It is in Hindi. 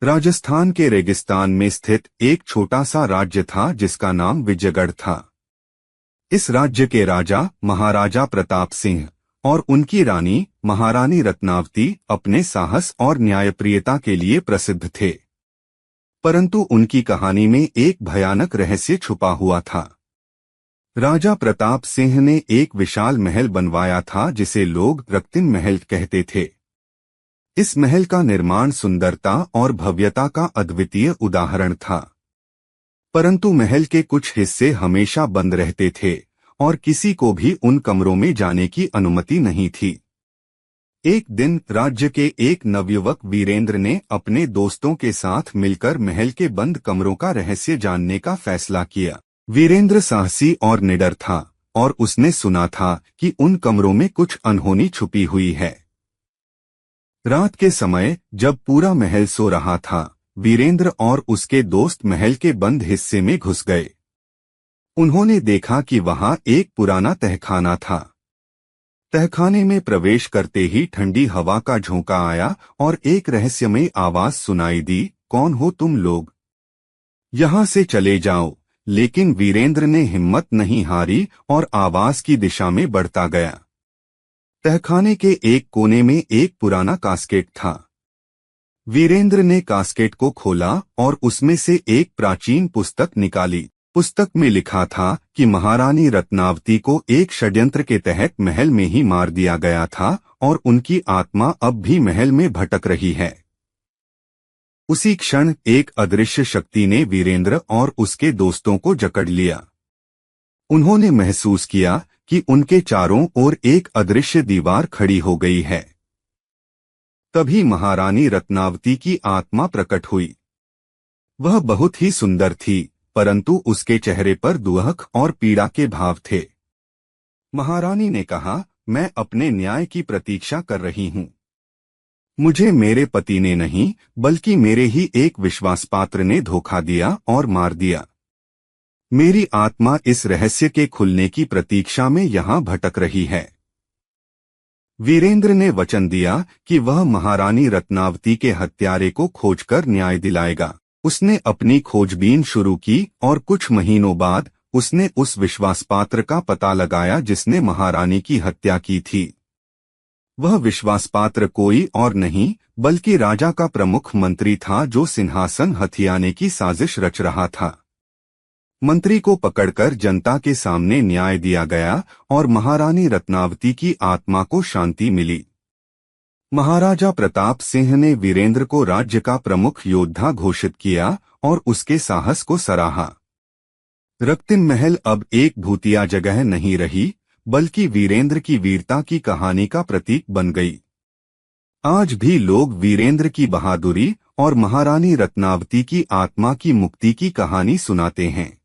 राजस्थान के रेगिस्तान में स्थित एक छोटा सा राज्य था जिसका नाम विजयगढ़ था। इस राज्य के राजा महाराजा प्रताप सिंह और उनकी रानी महारानी रत्नावती अपने साहस और न्यायप्रियता के लिए प्रसिद्ध थे। परंतु उनकी कहानी में एक भयानक रहस्य छुपा हुआ था। राजा प्रताप सिंह ने एक विशाल महल बनवाया था जिसे लोग रक्तिम महल कहते थे। इस महल का निर्माण सुंदरता और भव्यता का अद्वितीय उदाहरण था, परंतु महल के कुछ हिस्से हमेशा बंद रहते थे और किसी को भी उन कमरों में जाने की अनुमति नहीं थी। एक दिन राज्य के एक नवयुवक वीरेंद्र ने अपने दोस्तों के साथ मिलकर महल के बंद कमरों का रहस्य जानने का फैसला किया। वीरेंद्र साहसी और निडर था और उसने सुना था कि उन कमरों में कुछ अनहोनी छुपी हुई है। रात के समय जब पूरा महल सो रहा था, वीरेंद्र और उसके दोस्त महल के बंद हिस्से में घुस गए। उन्होंने देखा कि वहां एक पुराना तहखाना था। तहखाने में प्रवेश करते ही ठंडी हवा का झोंका आया और एक रहस्यमय आवाज सुनाई दी, कौन हो तुम लोग? यहां से चले जाओ। लेकिन वीरेंद्र ने हिम्मत नहीं हारी और आवाज की दिशा में बढ़ता गया। तहखाने के एक कोने में एक पुराना कास्केट था। वीरेंद्र ने कास्केट को खोला और उसमें से एक प्राचीन पुस्तक निकाली। पुस्तक में लिखा था कि महारानी रत्नावती को एक षड्यंत्र के तहत महल में ही मार दिया गया था और उनकी आत्मा अब भी महल में भटक रही है। उसी क्षण एक अदृश्य शक्ति ने वीरेंद्र और उसके दोस्तों को जकड़ लिया। उन्होंने महसूस किया कि उनके चारों ओर एक अदृश्य दीवार खड़ी हो गई है। तभी महारानी रत्नावती की आत्मा प्रकट हुई। वह बहुत ही सुंदर थी, परंतु उसके चेहरे पर दुख और पीड़ा के भाव थे। महारानी ने कहा, मैं अपने न्याय की प्रतीक्षा कर रही हूँ। मुझे मेरे पति ने नहीं बल्कि मेरे ही एक विश्वासपात्र ने धोखा दिया और मार दिया। मेरी आत्मा इस रहस्य के खुलने की प्रतीक्षा में यहाँ भटक रही है। वीरेंद्र ने वचन दिया कि वह महारानी रत्नावती के हत्यारे को खोजकर न्याय दिलाएगा। उसने अपनी खोजबीन शुरू की और कुछ महीनों बाद उसने उस विश्वासपात्र का पता लगाया जिसने महारानी की हत्या की थी। वह विश्वासपात्र कोई और नहीं बल्कि राजा का प्रमुख मंत्री था जो सिंहासन हथियाने की साजिश रच रहा था। मंत्री को पकड़कर जनता के सामने न्याय दिया गया और महारानी रत्नावती की आत्मा को शांति मिली। महाराजा प्रताप सिंह ने वीरेंद्र को राज्य का प्रमुख योद्धा घोषित किया और उसके साहस को सराहा। रक्तिम महल अब एक भूतिया जगह नहीं रही बल्कि वीरेंद्र की वीरता की कहानी का प्रतीक बन गई। आज भी लोग वीरेंद्र की बहादुरी और महारानी रत्नावती की आत्मा की मुक्ति की कहानी सुनाते हैं।